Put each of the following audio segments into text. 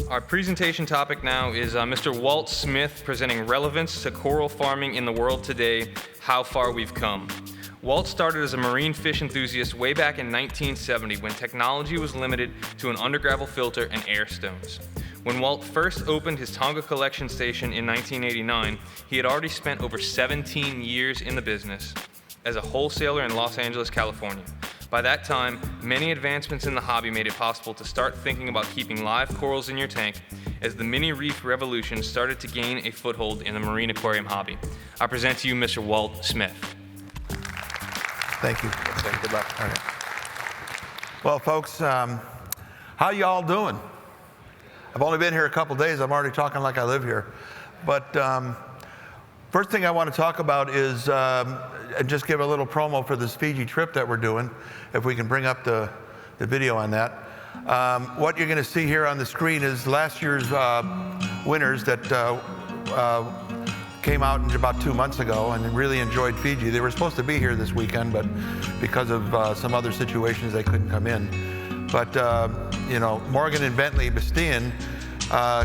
Our presentation topic now is Mr. Walt Smith presenting relevance to coral farming in the world today, how far we've come. Walt started as a marine fish enthusiast way back in 1970 when technology was limited to an undergravel filter and air stones. When Walt first opened his Tonga collection station in 1989, he had already spent over 17 years in the business as a wholesaler in Los Angeles, California. By that time, many advancements in the hobby made it possible to start thinking about keeping live corals in your tank as the mini reef revolution started to gain a foothold in the marine aquarium hobby. I present to you Mr. Walt Smith. Thank you. Good luck. All right. Well, folks, how y'all doing? I've only been here a couple days. I'm already talking like I live here. But first thing I want to talk about is and just give a little promo for this Fiji trip that we're doing, if we can bring up the video on that. What you're going to see here on the screen is last year's winners that came out about 2 months ago and really enjoyed Fiji. They were supposed to be here this weekend, but because of some other situations, they couldn't come in. But, you know, Morgan and Bentley Bastian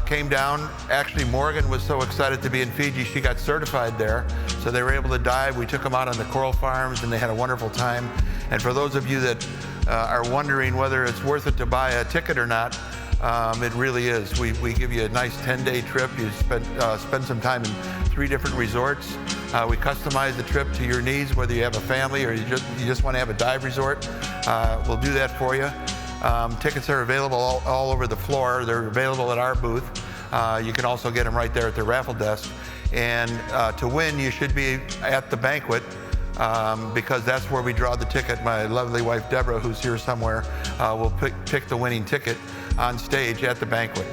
came down. Actually, Morgan was so excited to be in Fiji, she got certified there. So they were able to dive. We took them out on the coral farms, and they had a wonderful time. And for those of you that are wondering whether it's worth it to buy a ticket or not, it really is. We give you a nice 10-day trip. You spend some time in 3 different resorts. We customize the trip to your needs, whether you have a family or you just want to have a dive resort. We'll do that for you. Tickets are available all over the floor. They're available at our booth. You can also get them right there at the raffle desk. And to win, you should be at the banquet because that's where we draw the ticket. My lovely wife, Deborah, who's here somewhere, will pick the winning ticket on stage at the banquet.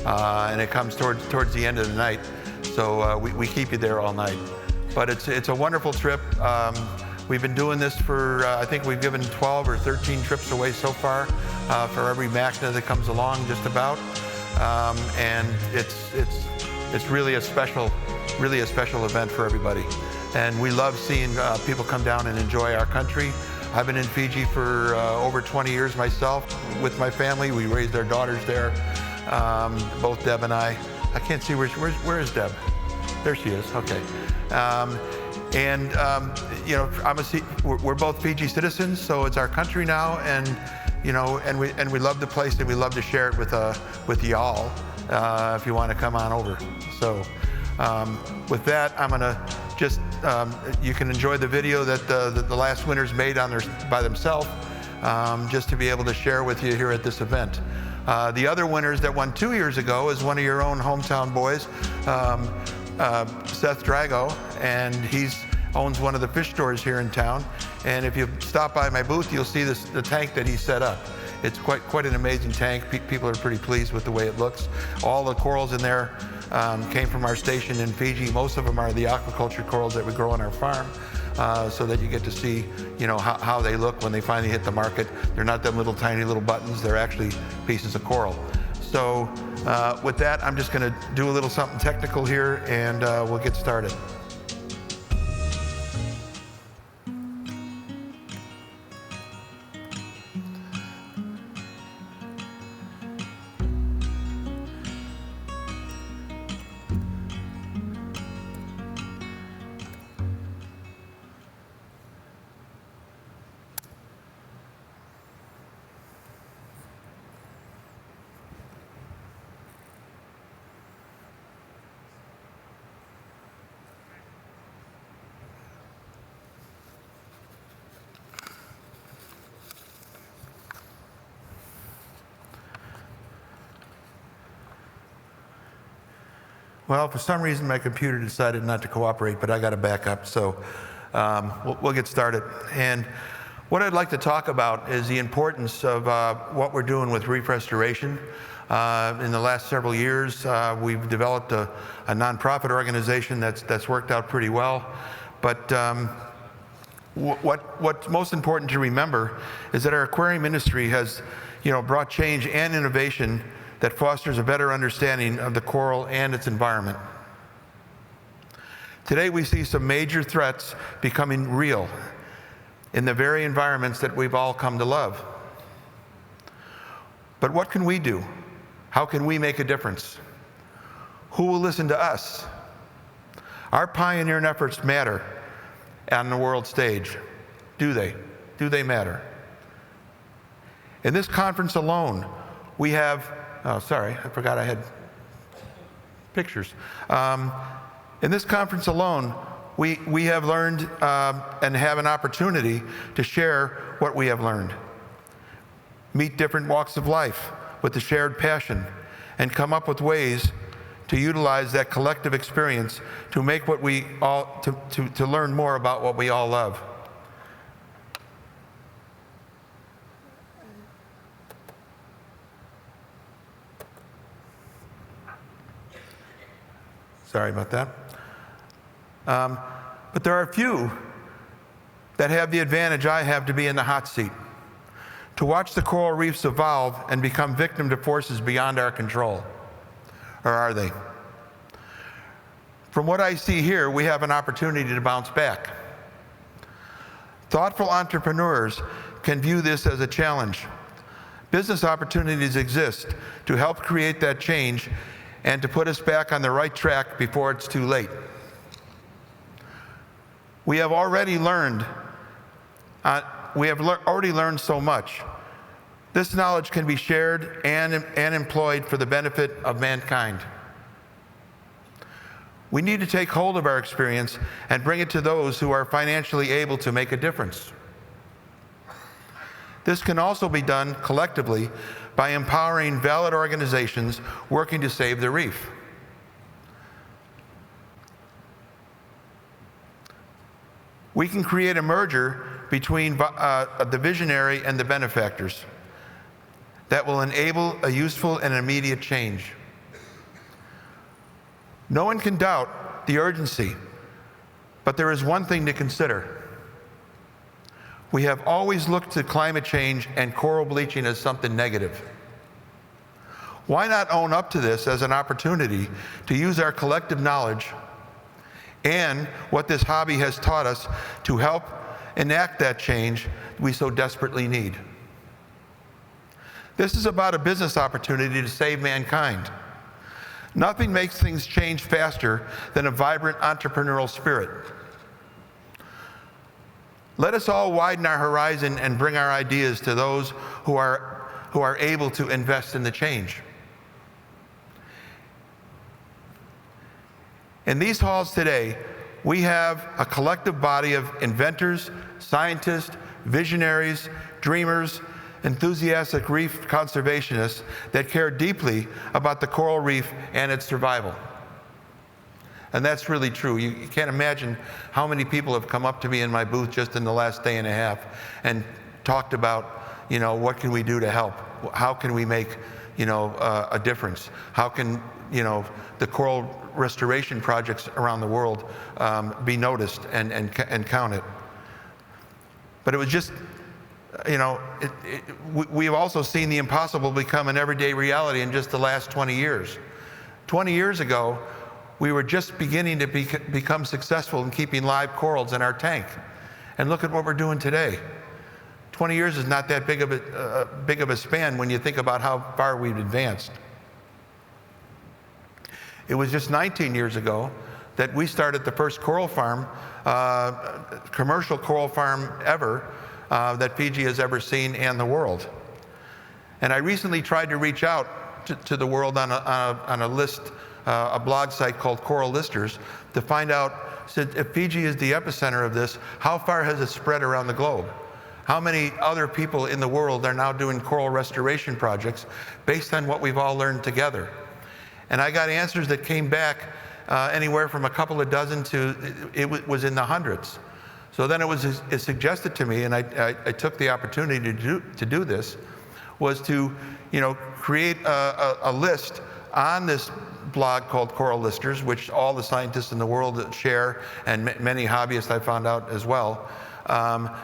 And it comes towards the end of the night. So we keep you there all night. But it's a wonderful trip. We've been doing this for, I think we've given 12 or 13 trips away so far for every MACNA that comes along, just about. And it's really a special event for everybody. And we love seeing people come down and enjoy our country. I've been in Fiji for over 20 years myself with my family. We raised our daughters there, both Deb and I. I can't see, where is Deb? There she is, okay. You know, we're both Fiji citizens, so it's our country now, and you know, and we love the place, and we love to share it with y'all if you want to come on over. So with that, I'm gonna just you can enjoy the video that the last winners made by themselves, just to be able to share with you here at this event. The other winners that won 2 years ago is one of your own hometown boys, Seth Drago, and he owns one of the fish stores here in town. And if you stop by my booth, you'll see the tank that he set up. It's quite an amazing tank. People are pretty pleased with the way it looks. All the corals in there came from our station in Fiji. Most of them are the aquaculture corals that we grow on our farm, so that you get to see, you know, how they look when they finally hit the market. They're not them little tiny little buttons. They're actually pieces of coral. So with that, I'm just going to do a little something technical here, and we'll get started. Well, for some reason, my computer decided not to cooperate, but I got to back up, so we'll get started. And what I'd like to talk about is the importance of what we're doing with reef restoration. In the last several years, we've developed a nonprofit organization that's worked out pretty well. But what's most important to remember is that our aquarium industry has, you know, brought change and innovation that fosters a better understanding of the coral and its environment. Today we see some major threats becoming real in the very environments that we've all come to love. But what can we do? How can we make a difference? Who will listen to us? Our pioneering efforts matter on the world stage. Do they? Do they matter? In this conference alone, we have, oh, sorry, I forgot I had pictures. In this conference alone, we have learned and have an opportunity to share what we have learned. Meet different walks of life with a shared passion and come up with ways to utilize that collective experience to make what we all, to learn more about what we all love. Sorry about that. But there are a few that have the advantage I have to be in the hot seat, to watch the coral reefs evolve and become victim to forces beyond our control. Or are they? From what I see here, we have an opportunity to bounce back. Thoughtful entrepreneurs can view this as a challenge. Business opportunities exist to help create that change and to put us back on the right track before it's too late. We have already learned, already learned so much. This knowledge can be shared and employed for the benefit of mankind. We need to take hold of our experience and bring it to those who are financially able to make a difference. This can also be done collectively by empowering valid organizations working to save the reef. We can create a merger between the visionary and the benefactors that will enable a useful and immediate change. No one can doubt the urgency, but there is one thing to consider. We have always looked to climate change and coral bleaching as something negative. Why not own up to this as an opportunity to use our collective knowledge and what this hobby has taught us to help enact that change we so desperately need? This is about a business opportunity to save mankind. Nothing makes things change faster than a vibrant entrepreneurial spirit. Let us all widen our horizon and bring our ideas to those who are able to invest in the change. In these halls today, we have a collective body of inventors, scientists, visionaries, dreamers, enthusiastic reef conservationists that care deeply about the coral reef and its survival. And that's really true. You can't imagine how many people have come up to me in my booth just in the last day and a half and talked about, what can we do to help? How can we make, a difference? How can, the coral restoration projects around the world be noticed and counted? But it was just, we've also seen the impossible become an everyday reality in just the last 20 years. 20 years ago, we were just beginning to become successful in keeping live corals in our tank. And look at what we're doing today. 20 years is not that big of a span when you think about how far we've advanced. It was just 19 years ago that we started the first coral farm, commercial coral farm ever, that Fiji has ever seen and the world. And I recently tried to reach out to the world on a list, a blog site called Coral Listers, to find out, if Fiji is the epicenter of this, how far has it spread around the globe? How many other people in the world are now doing coral restoration projects based on what we've all learned together? And I got answers that came back anywhere from a couple of dozen to, it was in the hundreds. So then it suggested to me, and I took the opportunity to do this, was to create a list on this blog called Coral Listers, which all the scientists in the world share, and many hobbyists I found out as well,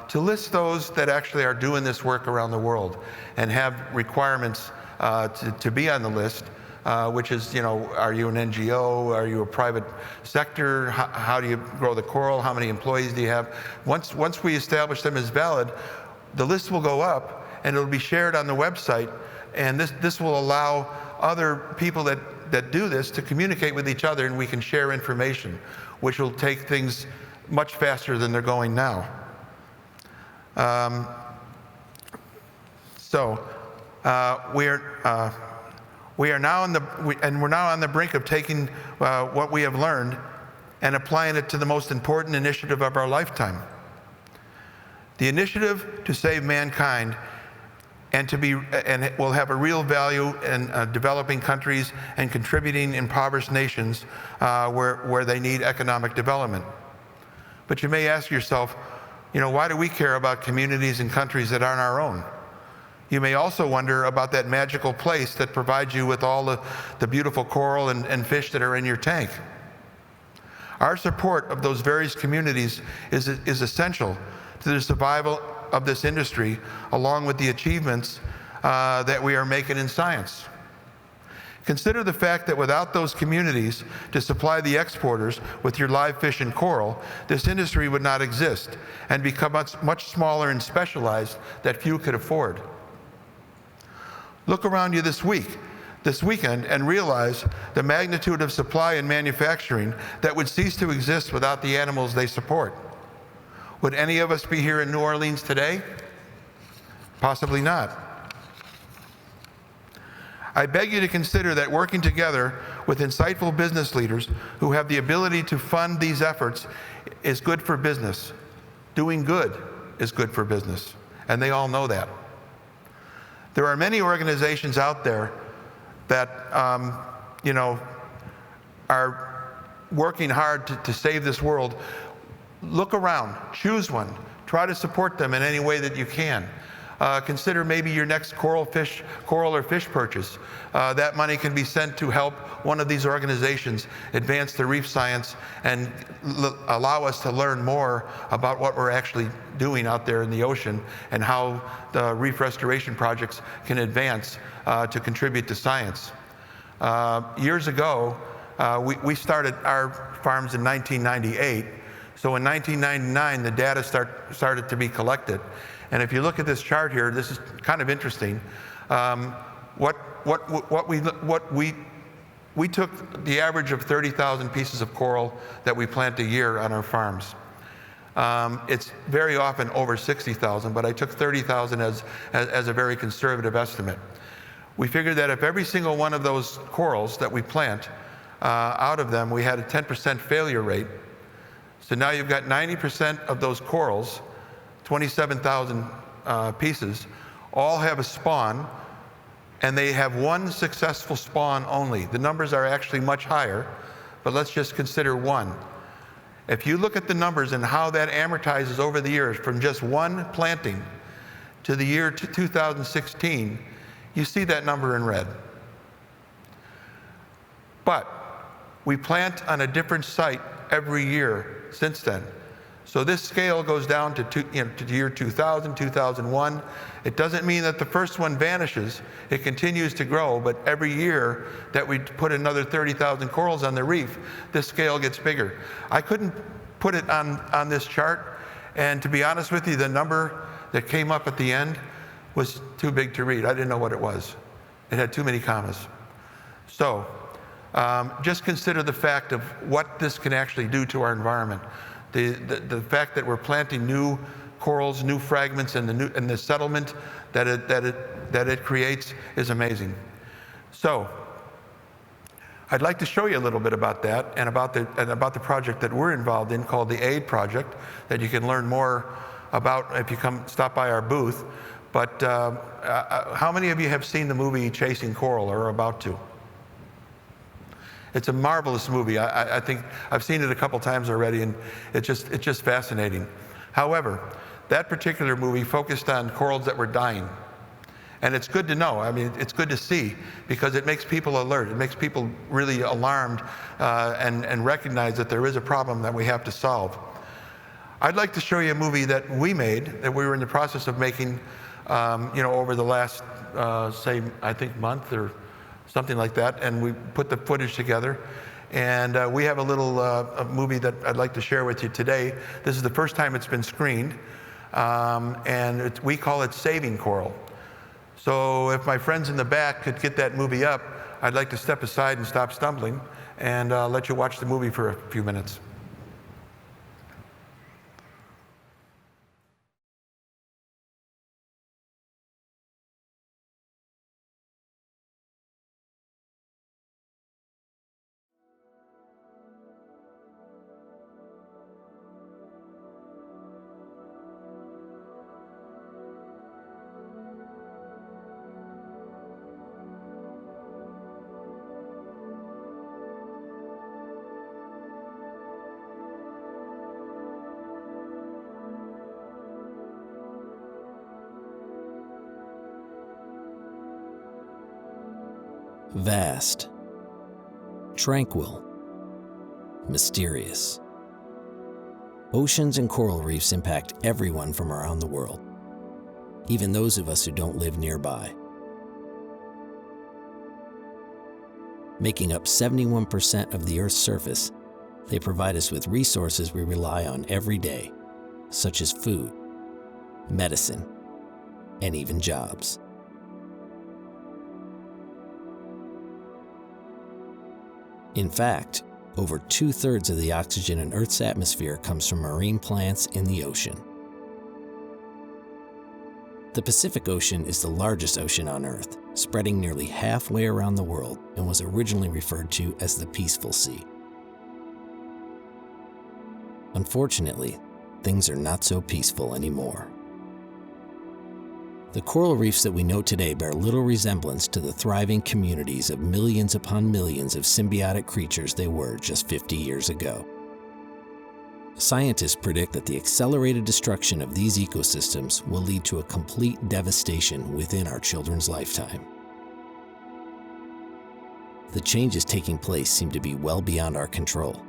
to list those that actually are doing this work around the world and have requirements to be on the list. Which is, are you an NGO? Are you a private sector? How do you grow the coral? How many employees do you have? Once we establish them as valid, the list will go up and it'll be shared on the website, and this will allow other people that do this to communicate with each other, and we can share information, which will take things much faster than they're going now. We're now on the brink of taking what we have learned and applying it to the most important initiative of our lifetime. The initiative to save mankind and it will have a real value in developing countries and contributing impoverished nations where they need economic development. But you may ask yourself, why do we care about communities and countries that aren't our own? You may also wonder about that magical place that provides you with all the beautiful coral and fish that are in your tank. Our support of those various communities is essential to the survival of this industry, along with the achievements that we are making in science. Consider the fact that without those communities to supply the exporters with your live fish and coral, this industry would not exist and become much smaller and specialized that few could afford. Look around you this weekend, and realize the magnitude of supply and manufacturing that would cease to exist without the animals they support. Would any of us be here in New Orleans today? Possibly not. I beg you to consider that working together with insightful business leaders who have the ability to fund these efforts is good for business. Doing good is good for business, and they all know that. There are many organizations out there that are working hard to save this world. Look around, choose one, try to support them in any way that you can. Consider maybe your next coral or fish purchase. That money can be sent to help one of these organizations advance the reef science and allow us to learn more about what we're actually doing out there in the ocean and how the reef restoration projects can advance to contribute to science. Years ago, we started our farms in 1998. So in 1999, the data started to be collected. And if you look at this chart here, this is kind of interesting. We took the average of 30,000 pieces of coral that we plant a year on our farms. It's very often over 60,000, but I took 30,000 as a very conservative estimate. We figured that if every single one of those corals that we plant, out of them we had a 10% failure rate. So now you've got 90% of those corals, 27,000 pieces, all have a spawn, and they have one successful spawn only. The numbers are actually much higher, but let's just consider one. If you look at the numbers and how that amortizes over the years from just one planting to the year 2016, you see that number in red. But we plant on a different site every year since then. So this scale goes down to year 2000, 2001. It doesn't mean that the first one vanishes. It continues to grow, but every year that we put another 30,000 corals on the reef, this scale gets bigger. I couldn't put it on this chart, and to be honest with you, the number that came up at the end was too big to read. I didn't know what it was. It had too many commas. So just consider the fact of what this can actually do to our environment. The fact that we're planting new corals, new fragments, and the settlement that it creates is amazing. So I'd like to show you a little bit about that and about the project that we're involved in called the AID project that you can learn more about if you stop by our booth. But how many of you have seen the movie Chasing Coral or are about to? It's a marvelous movie. I think I've seen it a couple times already, and it's just fascinating. However, that particular movie focused on corals that were dying. And it's good to know. I mean, it's good to see because it makes people alert. It makes people really alarmed and recognize that there is a problem that we have to solve. I'd like to show you a movie that we made, that we were in the process of making, over the last, say, I think month or something like that, and we put the footage together. And we have a little a movie that I'd like to share with you today. This is the first time it's been screened, and we call it Saving Coral. So if my friends in the back could get that movie up, I'd like to step aside and stop stumbling and let you watch the movie for a few minutes. Vast, tranquil, mysterious. Oceans and coral reefs impact everyone from around the world, even those of us who don't live nearby. Making up 71% of the Earth's surface, they provide us with resources we rely on every day, such as food, medicine, and even jobs. In fact, over 2/3 of the oxygen in Earth's atmosphere comes from marine plants in the ocean. The Pacific Ocean is the largest ocean on Earth, spreading nearly halfway around the world, and was originally referred to as the Peaceful Sea. Unfortunately, things are not so peaceful anymore. The coral reefs that we know today bear little resemblance to the thriving communities of millions upon millions of symbiotic creatures they were just 50 years ago. Scientists predict that the accelerated destruction of these ecosystems will lead to a complete devastation within our children's lifetime. The changes taking place seem to be well beyond our control.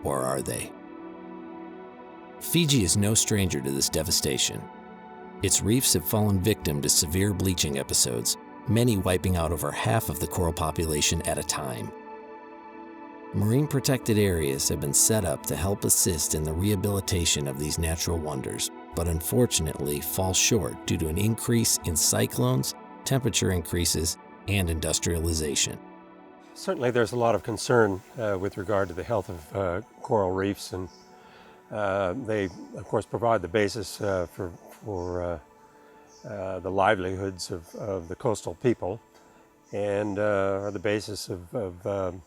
Or are they? Fiji is no stranger to this devastation. Its reefs have fallen victim to severe bleaching episodes, many wiping out over half of the coral population at a time. Marine protected areas have been set up to help assist in the rehabilitation of these natural wonders, but unfortunately fall short due to an increase in cyclones, temperature increases, and industrialization. Certainly there's a lot of concern with regard to the health of coral reefs, and they of course provide the basis for the livelihoods of the coastal people, and are the basis of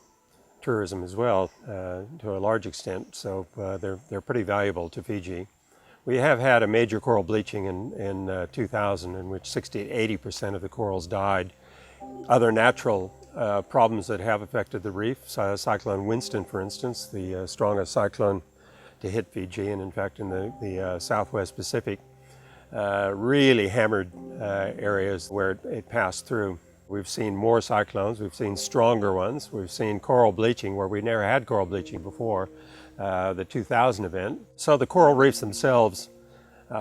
tourism as well to a large extent, so they're pretty valuable to Fiji. We have had a major coral bleaching in 2000 in which 60 to 80% of the corals died. Other natural problems that have affected the reef, Cyclone Winston for instance, the strongest cyclone to hit Fiji, and in fact in the Southwest Pacific, really hammered areas where it passed through. We've seen more cyclones, we've seen stronger ones, we've seen coral bleaching where we never had coral bleaching before, the 2000 event. So the coral reefs themselves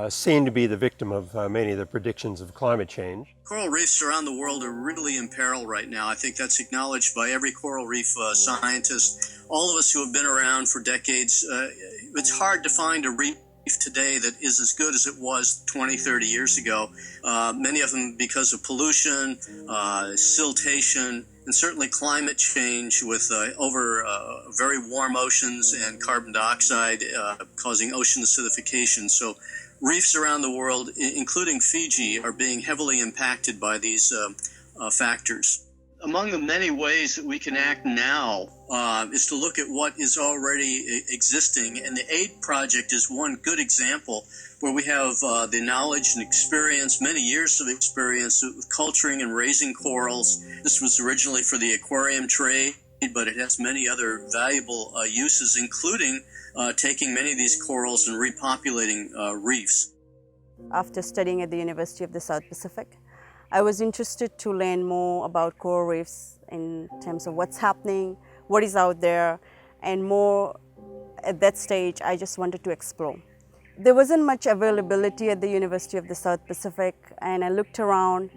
seem to be the victim of many of the predictions of climate change. Coral reefs around the world are really in peril right now. I think that's acknowledged by every coral reef scientist. All of us who have been around for decades, it's hard to find a reef today that is as good as it was 20, 30 years ago. Many of them because of pollution, siltation, and certainly climate change with very warm oceans and carbon dioxide causing ocean acidification. So reefs around the world, including Fiji, are being heavily impacted by these factors. Among the many ways that we can act now is to look at what is already existing, and the AID project is one good example where we have the knowledge and experience, many years of experience with culturing and raising corals. This was originally for the aquarium trade, but it has many other valuable uses, including taking many of these corals and repopulating reefs. After studying at the University of the South Pacific, I was interested to learn more about coral reefs in terms of what's happening, what is out there, and more at that stage I just wanted to explore. There wasn't much availability at the University of the South Pacific, and I looked around.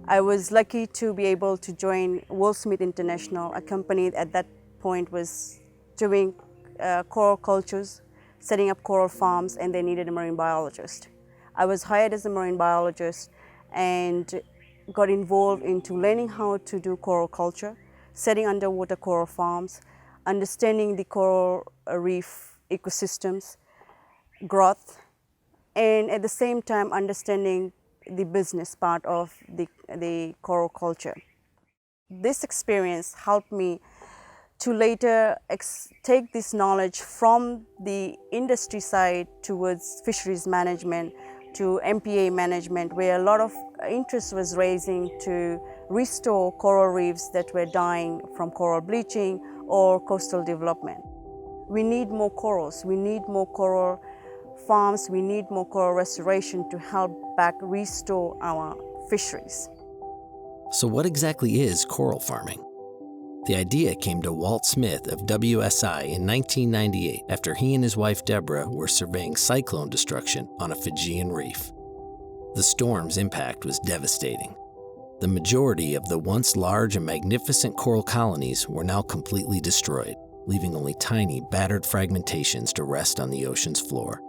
I was lucky to be able to join Walt Smith International, a company at that point was doing coral cultures, setting up coral farms, and they needed a marine biologist. I was hired as a marine biologist, and got involved into learning how to do coral culture, setting underwater coral farms, understanding the coral reef ecosystems, growth, and at the same time understanding the business part of the coral culture. This experience helped me to later take this knowledge from the industry side towards fisheries management to MPA management, where a lot of interest was raising to restore coral reefs that were dying from coral bleaching or coastal development. We need more corals, we need more coral farms, we need more coral restoration to help back restore our fisheries. So what exactly is coral farming? The idea came to Walt Smith of WSI in 1998 after he and his wife Deborah were surveying cyclone destruction on a Fijian reef. The storm's impact was devastating. The majority of the once large and magnificent coral colonies were now completely destroyed, leaving only tiny, battered fragmentations to rest on the ocean's floor.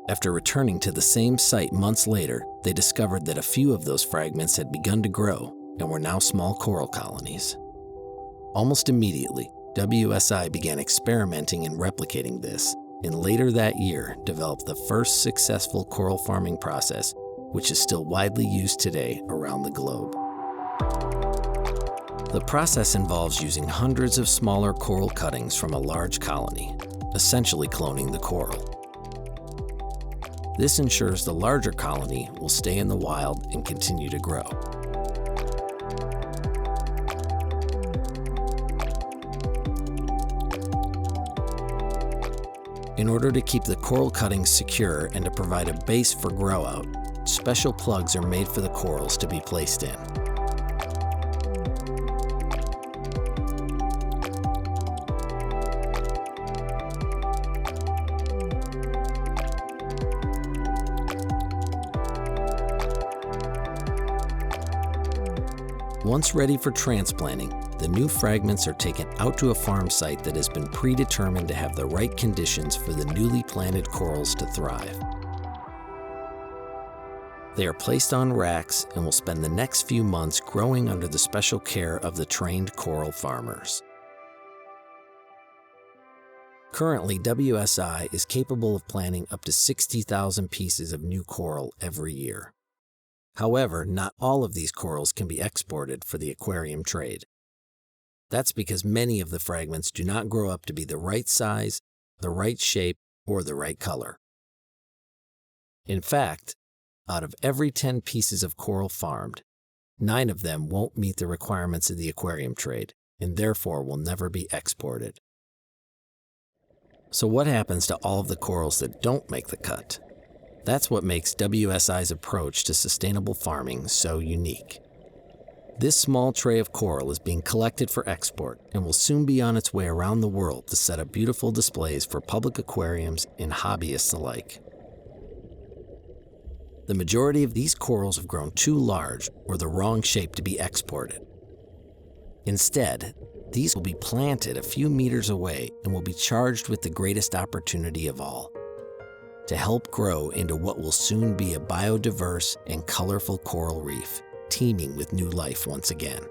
After returning to the same site months later, they discovered that a few of those fragments had begun to grow and were now small coral colonies. Almost immediately, WSI began experimenting and replicating this, and later that year developed the first successful coral farming process, which is still widely used today around the globe. The process involves using hundreds of smaller coral cuttings from a large colony, essentially cloning the coral. This ensures the larger colony will stay in the wild and continue to grow. In order to keep the coral cuttings secure and to provide a base for grow out, special plugs are made for the corals to be placed in. Once ready for transplanting, the new fragments are taken out to a farm site that has been predetermined to have the right conditions for the newly planted corals to thrive. They are placed on racks and will spend the next few months growing under the special care of the trained coral farmers. Currently, WSI is capable of planting up to 60,000 pieces of new coral every year. However, not all of these corals can be exported for the aquarium trade. That's because many of the fragments do not grow up to be the right size, the right shape, or the right color. In fact, out of every 10 pieces of coral farmed, 9 of them won't meet the requirements of the aquarium trade and therefore will never be exported. So what happens to all of the corals that don't make the cut? That's what makes WSI's approach to sustainable farming so unique. This small tray of coral is being collected for export and will soon be on its way around the world to set up beautiful displays for public aquariums and hobbyists alike. The majority of these corals have grown too large or the wrong shape to be exported. Instead, these will be planted a few meters away and will be charged with the greatest opportunity of all: to help grow into what will soon be a biodiverse and colorful coral reef, teeming with new life once again.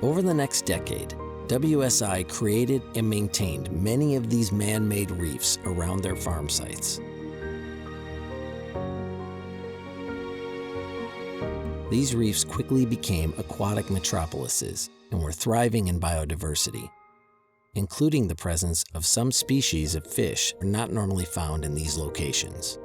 Over the next decade, WSI created and maintained many of these man-made reefs around their farm sites. These reefs quickly became aquatic metropolises and were thriving in biodiversity, including the presence of some species of fish not normally found in these locations.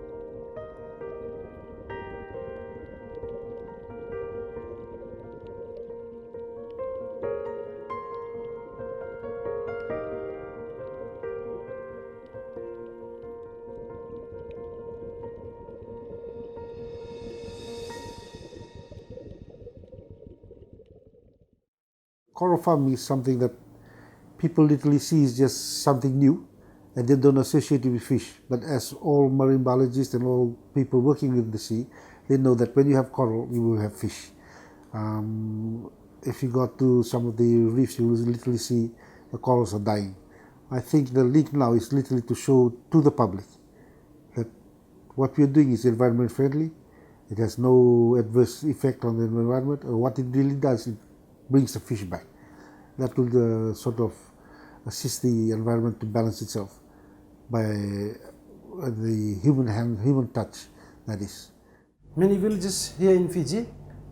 Coral farming is something that people literally see is just something new and they don't associate it with fish. But as all marine biologists and all people working in the sea, they know that when you have coral, you will have fish. If you go to some of the reefs, you will literally see the corals are dying. I think the link now is literally to show to the public that what we are doing is environment friendly. It has no adverse effect on the environment. Or what it really does, it brings the fish back. That will sort of assist the environment to balance itself by the human hand, human touch, that is. Many villages here in Fiji,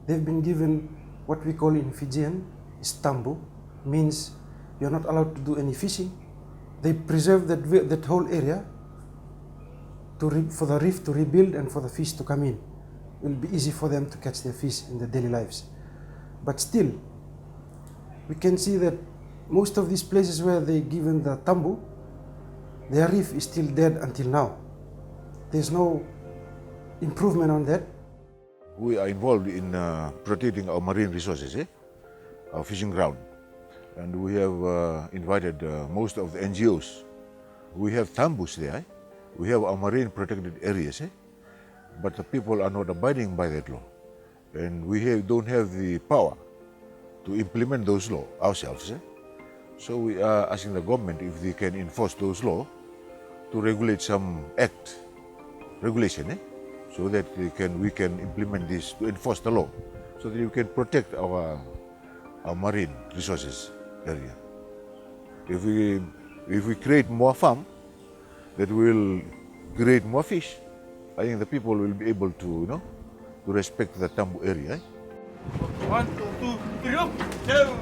they've been given what we call in Fijian is tambu, means you're not allowed to do any fishing. They preserve that whole area for the reef to rebuild and for the fish to come in. It will be easy for them to catch their fish in their daily lives. But still, we can see that most of these places where they're given the tambu, their reef is still dead until now. There's no improvement on that. We are involved in protecting our marine resources, our fishing ground. And we have invited most of the NGOs. We have tambus there. We have our marine protected areas, but the people are not abiding by that law. And we don't have the power to implement those laws ourselves. So we are asking the government if they can enforce those laws to regulate some regulation, so that we can implement this to enforce the law, so that we can protect our marine resources area. If we create more farm, that will create more fish. I think the people will be able to respect the tambu area. 1, 2, 3, go!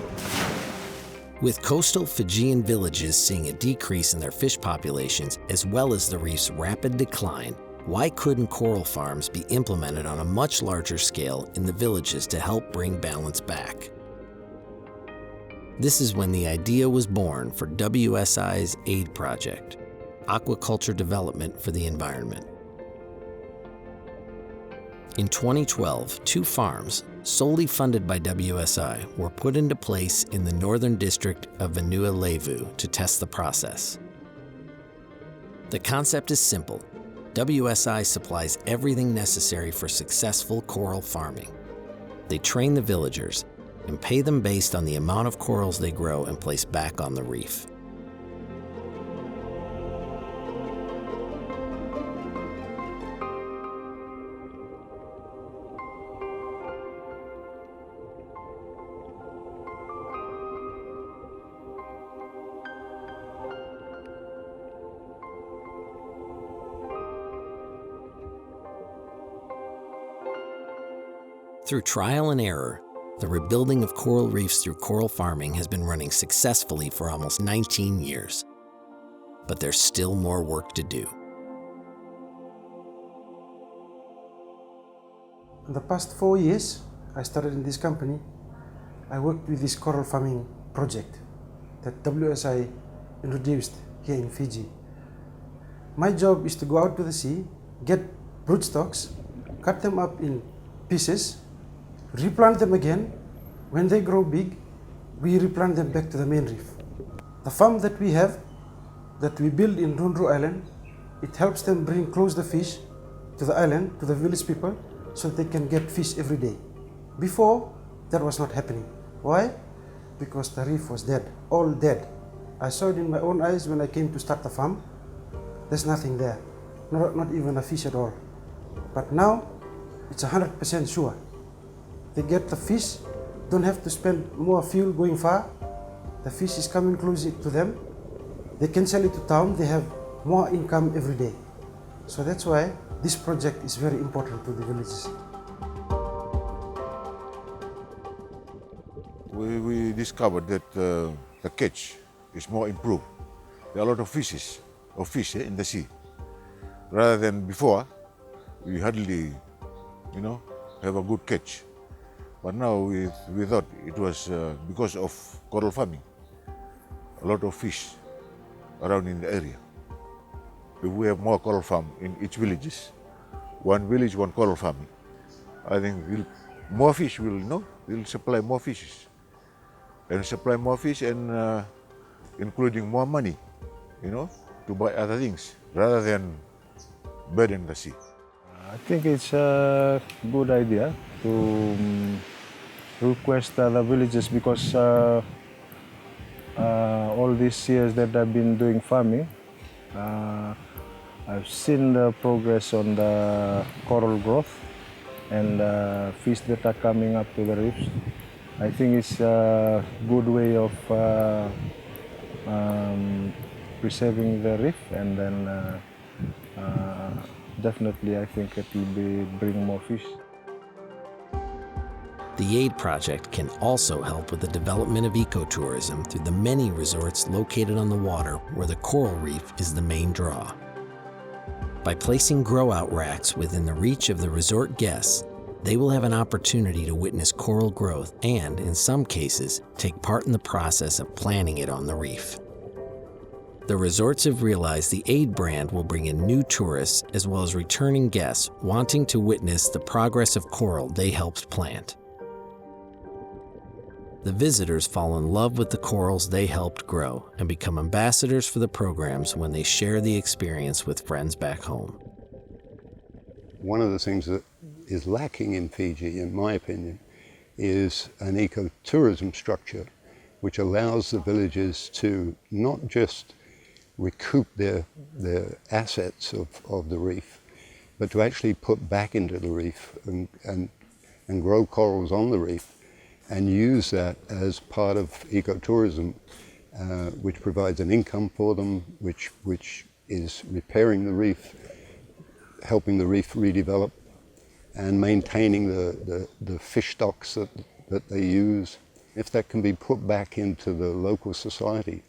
With coastal Fijian villages seeing a decrease in their fish populations as well as the reef's rapid decline, why couldn't coral farms be implemented on a much larger scale in the villages to help bring balance back? This is when the idea was born for WSI's aid project, Aquaculture Development for the Environment. In 2012, 2 farms, solely funded by WSI, were put into place in the northern district of Vanua Levu to test the process. The concept is simple. WSI supplies everything necessary for successful coral farming. They train the villagers and pay them based on the amount of corals they grow and place back on the reef. Through trial and error, the rebuilding of coral reefs through coral farming has been running successfully for almost 19 years. But there's still more work to do. In the past 4 years, I started in this company. I worked with this coral farming project that WSI introduced here in Fiji. My job is to go out to the sea, get broodstocks, cut them up in pieces, replant them again. When they grow big, we replant them back to the main reef. The farm that we have, that we build in Rundru Island, it helps them bring close the fish to the island, to the village people, so they can get fish every day. Before, that was not happening. Why? Because the reef was dead, all dead. I saw it in my own eyes when I came to start the farm. There's nothing there, not even a fish at all. But now, it's 100% sure. They get the fish don't have to spend more fuel going far. The fish is coming closer to them. They can sell it to town. They have more income every day. So that's why this project is very important to the villages. We discovered that the catch is more improved. There are a lot of fish in the sea. Rather than before, we hardly, have a good catch. But now we thought it was because of coral farming. A lot of fish around in the area. If we have more coral farm in each villages, one village, one coral farming, I think more fish will supply more fishes. And supply more fish and including more money, to buy other things rather than burden the sea. I think it's a good idea to request the villages because all these years that I've been doing farming, I've seen the progress on the coral growth and fish that are coming up to the reefs. I think it's a good way of preserving the reef, and then definitely I think it will bring more fish. The AID project can also help with the development of ecotourism through the many resorts located on the water where the coral reef is the main draw. By placing grow-out racks within the reach of the resort guests, they will have an opportunity to witness coral growth and, in some cases, take part in the process of planting it on the reef. The resorts have realized the AID brand will bring in new tourists as well as returning guests wanting to witness the progress of coral they helped plant. The visitors fall in love with the corals they helped grow and become ambassadors for the programs when they share the experience with friends back home. One of the things that is lacking in Fiji, in my opinion, is an ecotourism structure which allows the villages to not just recoup their assets of the reef, but to actually put back into the reef and grow corals on the reef and use that as part of ecotourism, which provides an income for them, which is repairing the reef, helping the reef redevelop, and maintaining the fish stocks that they use. If that can be put back into the local society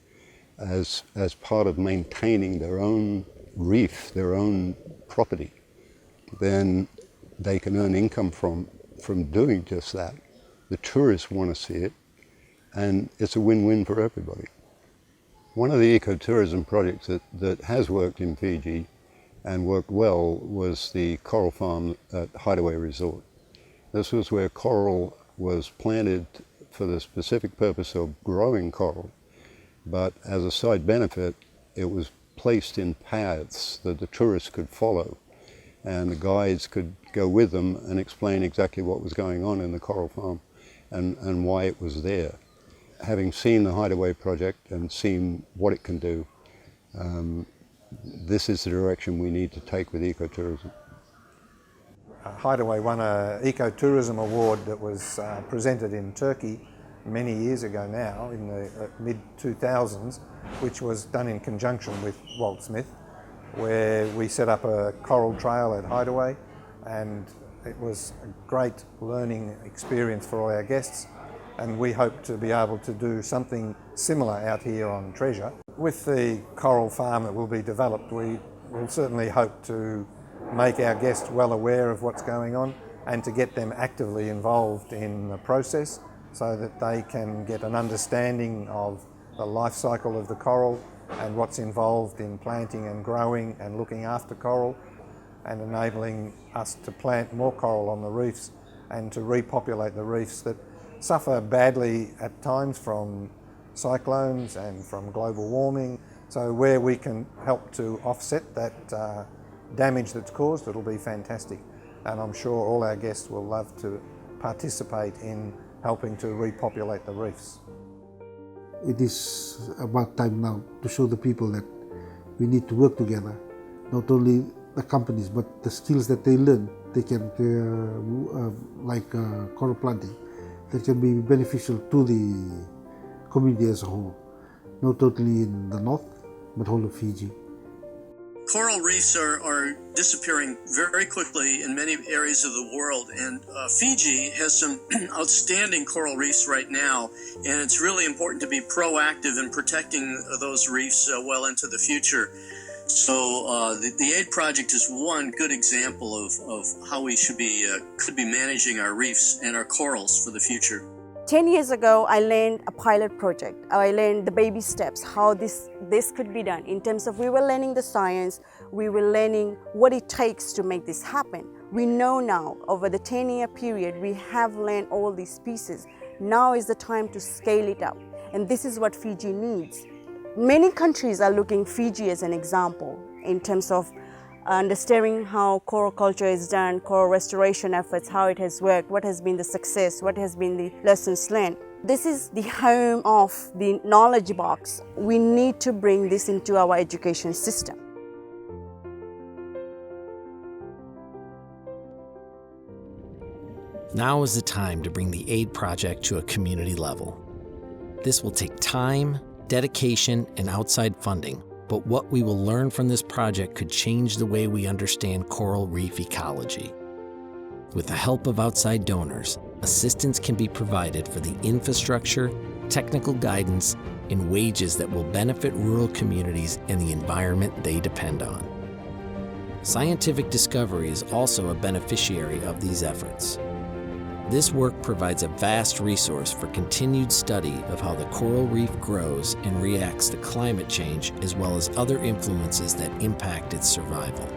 as part of maintaining their own reef, their own property, then they can earn income from doing just that. The tourists want to see it, and it's a win-win for everybody. One of the ecotourism projects that has worked in Fiji and worked well was the coral farm at Hideaway Resort. This was where coral was planted for the specific purpose of growing coral, but as a side benefit, it was placed in paths that the tourists could follow, and the guides could go with them and explain exactly what was going on in the coral farm and why it was there. Having seen the Hideaway project and seen what it can do, this is the direction we need to take with ecotourism. Hideaway won an ecotourism award that was presented in Turkey many years ago now, in the mid-2000s, which was done in conjunction with Walt Smith, where we set up a coral trail at Hideaway, and it was a great learning experience for all our guests, and we hope to be able to do something similar out here on Treasure. With the coral farm that will be developed, we will certainly hope to make our guests well aware of what's going on and to get them actively involved in the process so that they can get an understanding of the life cycle of the coral and what's involved in planting and growing and looking after coral, and enabling us to plant more coral on the reefs and to repopulate the reefs that suffer badly at times from cyclones and from global warming. So where we can help to offset that damage that's caused, it'll be fantastic. And I'm sure all our guests will love to participate in helping to repopulate the reefs. It is about time now to show the people that we need to work together, not only the companies, but the skills that they learn, they can, like coral planting, that can be beneficial to the community as a whole, not only in the north, but whole of Fiji. Coral reefs are disappearing very quickly in many areas of the world, and Fiji has some outstanding coral reefs right now, and it's really important to be proactive in protecting those reefs well into the future. So the aid project is one good example of how we could be managing our reefs and our corals for the future. 10 years ago, I learned a pilot project. I learned the baby steps, how this could be done. In terms of we were learning the science, we were learning what it takes to make this happen. We know now, over the 10-year period, we have learned all these pieces. Now is the time to scale it up. And this is what Fiji needs. Many countries are looking Fiji as an example in terms of understanding how coral culture is done, coral restoration efforts, how it has worked, what has been the success, what has been the lessons learned. This is the home of the knowledge box. We need to bring this into our education system. Now is the time to bring the aid project to a community level. This will take time, dedication, and outside funding. But what we will learn from this project could change the way we understand coral reef ecology. With the help of outside donors, assistance can be provided for the infrastructure, technical guidance, and wages that will benefit rural communities and the environment they depend on. Scientific discovery is also a beneficiary of these efforts. This work provides a vast resource for continued study of how the coral reef grows and reacts to climate change, as well as other influences that impact its survival.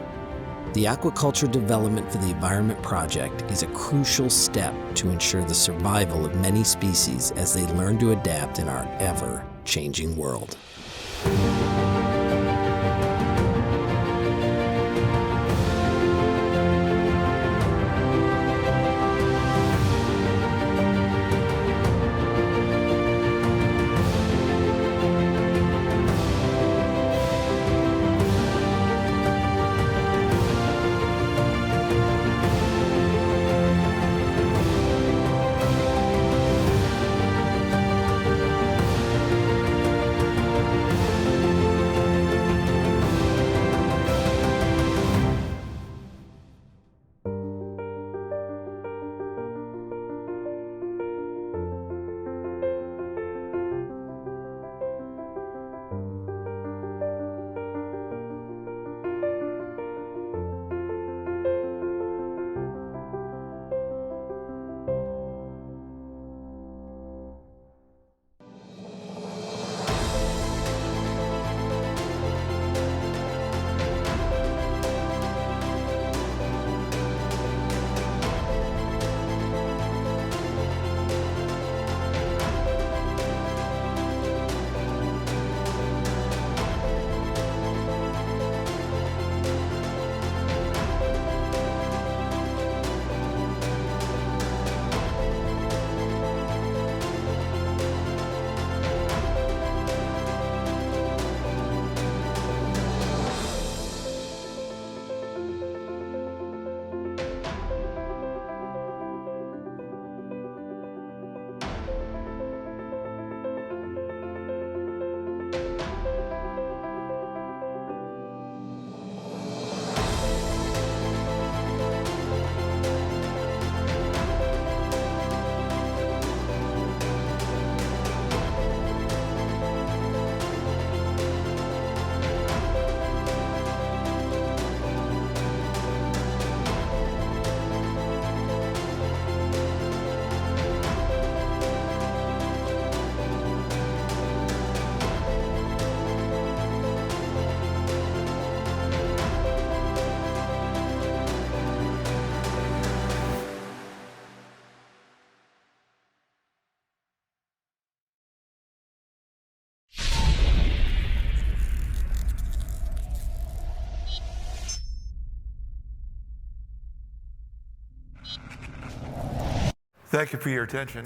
The Aquaculture Development for the Environment Project is a crucial step to ensure the survival of many species as they learn to adapt in our ever-changing world. Thank you for your attention.